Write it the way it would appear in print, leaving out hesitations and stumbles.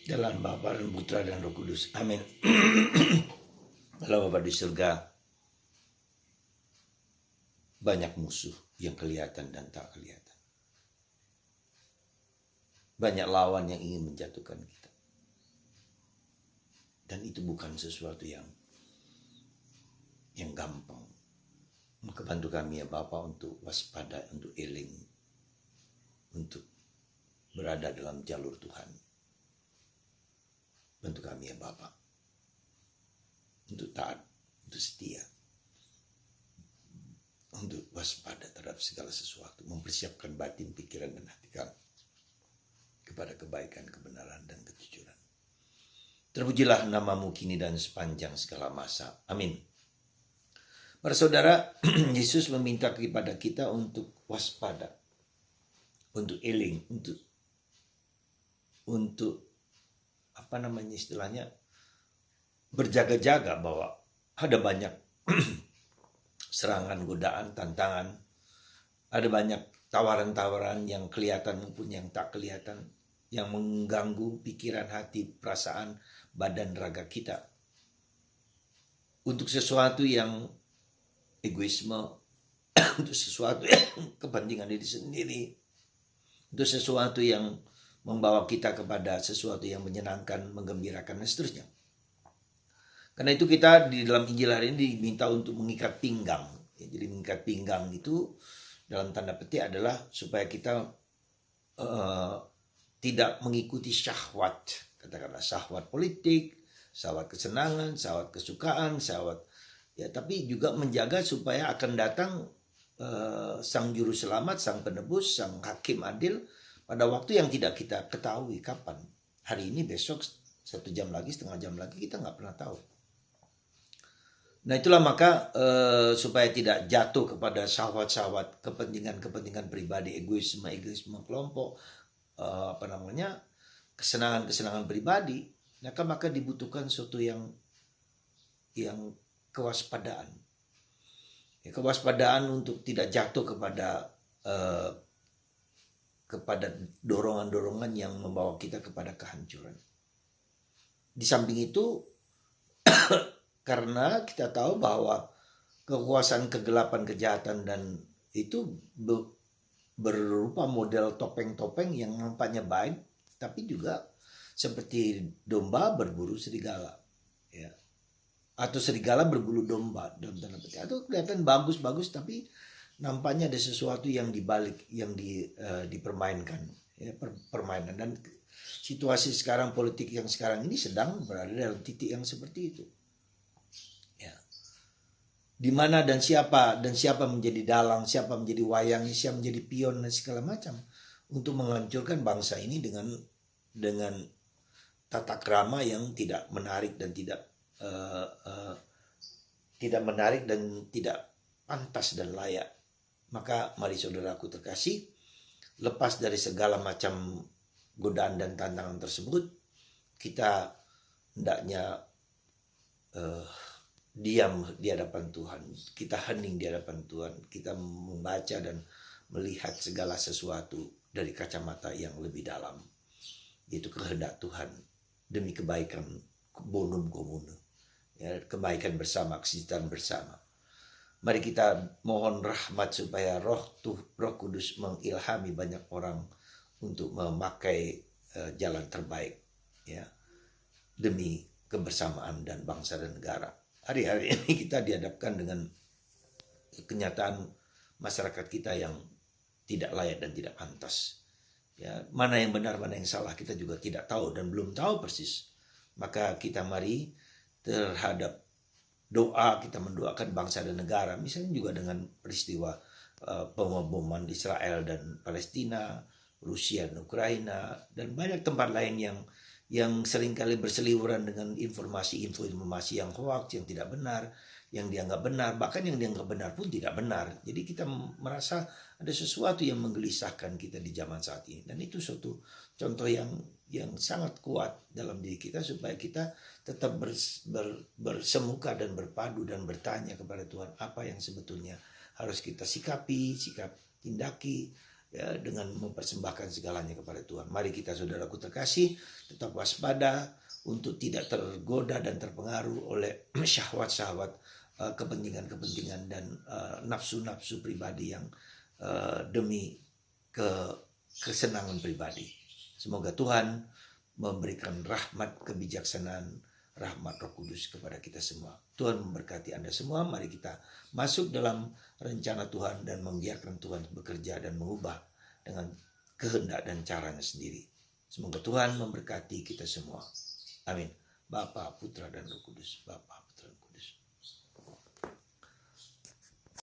Dalam Bapa dan Putra dan Roh Kudus. Amin. Kalau Bapa di surga, banyak musuh yang kelihatan dan tak kelihatan. Banyak lawan yang ingin menjatuhkan kita. Dan itu bukan sesuatu yang gampang. Maka bantu kami ya Bapa untuk waspada, untuk eling, untuk berada dalam jalur Tuhan. Bantu kami ya Bapa, untuk taat, untuk setia, untuk waspada terhadap segala sesuatu, mempersiapkan batin, pikiran, dan hati kami kepada kebaikan, kebenaran, dan kejujuran. Terpujilah namamu kini dan sepanjang segala masa. Amin. Para saudara, Yesus meminta kepada kita untuk waspada, untuk eling, untuk istilahnya berjaga-jaga bahwa ada banyak serangan, godaan, tantangan, ada banyak tawaran-tawaran yang kelihatan maupun yang tak kelihatan, yang mengganggu pikiran, hati, perasaan, badan, raga kita. Untuk sesuatu yang egoisme, untuk sesuatu yang kepentingan diri sendiri, untuk sesuatu yang membawa kita kepada sesuatu yang menyenangkan, menggembirakan, dan seterusnya. Karena itu kita di dalam Injil hari ini diminta untuk mengikat pinggang. Jadi mengikat pinggang itu dalam tanda petik adalah supaya kita tidak mengikuti syahwat. Katakanlah syahwat politik, syahwat kesenangan, syahwat kesukaan, syahwat tapi juga menjaga supaya akan datang sang juru selamat, sang penebus, sang hakim adil pada waktu yang tidak kita ketahui kapan. Hari ini, besok, 1 jam lagi, setengah jam lagi, kita nggak pernah tahu. Nah itulah maka supaya tidak jatuh kepada syahwat-syahwat, kepentingan-kepentingan pribadi, egoisme kelompok, kesenangan-kesenangan pribadi, maka dibutuhkan suatu yang kewaspadaan. Kewaspadaan untuk tidak jatuh kepada dorongan-dorongan yang membawa kita kepada kehancuran. Di samping itu, karena kita tahu bahwa kekuasaan kegelapan, kejahatan, dan itu berupa model topeng-topeng yang nampaknya baik, tapi juga seperti domba berburu serigala, ya. Atau serigala berburu domba, dalam tanda petik. Atau kelihatan bagus-bagus, tapi nampaknya ada sesuatu yang dibalik, yang dipermainkan, ya, permainan. Dan situasi sekarang, politik yang sekarang ini sedang berada dalam titik yang seperti itu. Ya. Di mana dan siapa menjadi dalang, siapa menjadi wayang, siapa menjadi pion, dan segala macam untuk menghancurkan bangsa ini dengan tata krama yang tidak menarik dan tidak menarik dan tidak pantas dan layak. Maka mari saudaraku terkasih, lepas dari segala macam godaan dan tantangan tersebut, kita hendaknya diam di hadapan Tuhan. Kita hening di hadapan Tuhan. Kita membaca dan melihat segala sesuatu dari kacamata yang lebih dalam, yaitu kehendak Tuhan demi kebaikan bonum comune, ya, kebaikan bersama, kesejahteraan bersama. Mari kita mohon rahmat supaya Roh Kudus mengilhami banyak orang untuk memakai jalan terbaik, ya, demi kebersamaan dan bangsa dan negara. Hari-hari ini kita dihadapkan dengan kenyataan masyarakat kita yang tidak layak dan tidak pantas. Ya, mana yang benar, mana yang salah kita juga tidak tahu dan belum tahu persis. Maka kita mari terhadap doa, kita mendoakan bangsa dan negara, misalnya juga dengan peristiwa pemboman Israel dan Palestina, Rusia dan Ukraina, dan banyak tempat lain yang seringkali berseliweran dengan informasi yang hoax, yang tidak benar, yang dianggap benar, bahkan yang dianggap benar pun tidak benar. Jadi kita merasa ada sesuatu yang menggelisahkan kita di zaman saat ini, dan itu suatu contoh yang sangat kuat dalam diri kita supaya kita tetap bersemuka dan berpadu dan bertanya kepada Tuhan apa yang sebetulnya harus kita tindaki, ya, dengan mempersembahkan segalanya kepada Tuhan. Mari kita, saudaraku terkasih, tetap waspada untuk tidak tergoda dan terpengaruh oleh syahwat-syahwat, kepentingan-kepentingan dan nafsu-nafsu pribadi yang demi kesenangan pribadi. Semoga Tuhan memberikan rahmat kebijaksanaan, rahmat Roh Kudus kepada kita semua. Tuhan memberkati Anda semua. Mari kita masuk dalam rencana Tuhan dan membiarkan Tuhan bekerja dan mengubah dengan kehendak dan caranya sendiri. Semoga Tuhan memberkati kita semua. Amin. Bapa, Putra, dan Roh Kudus. Bapa, Putra, dan Kudus.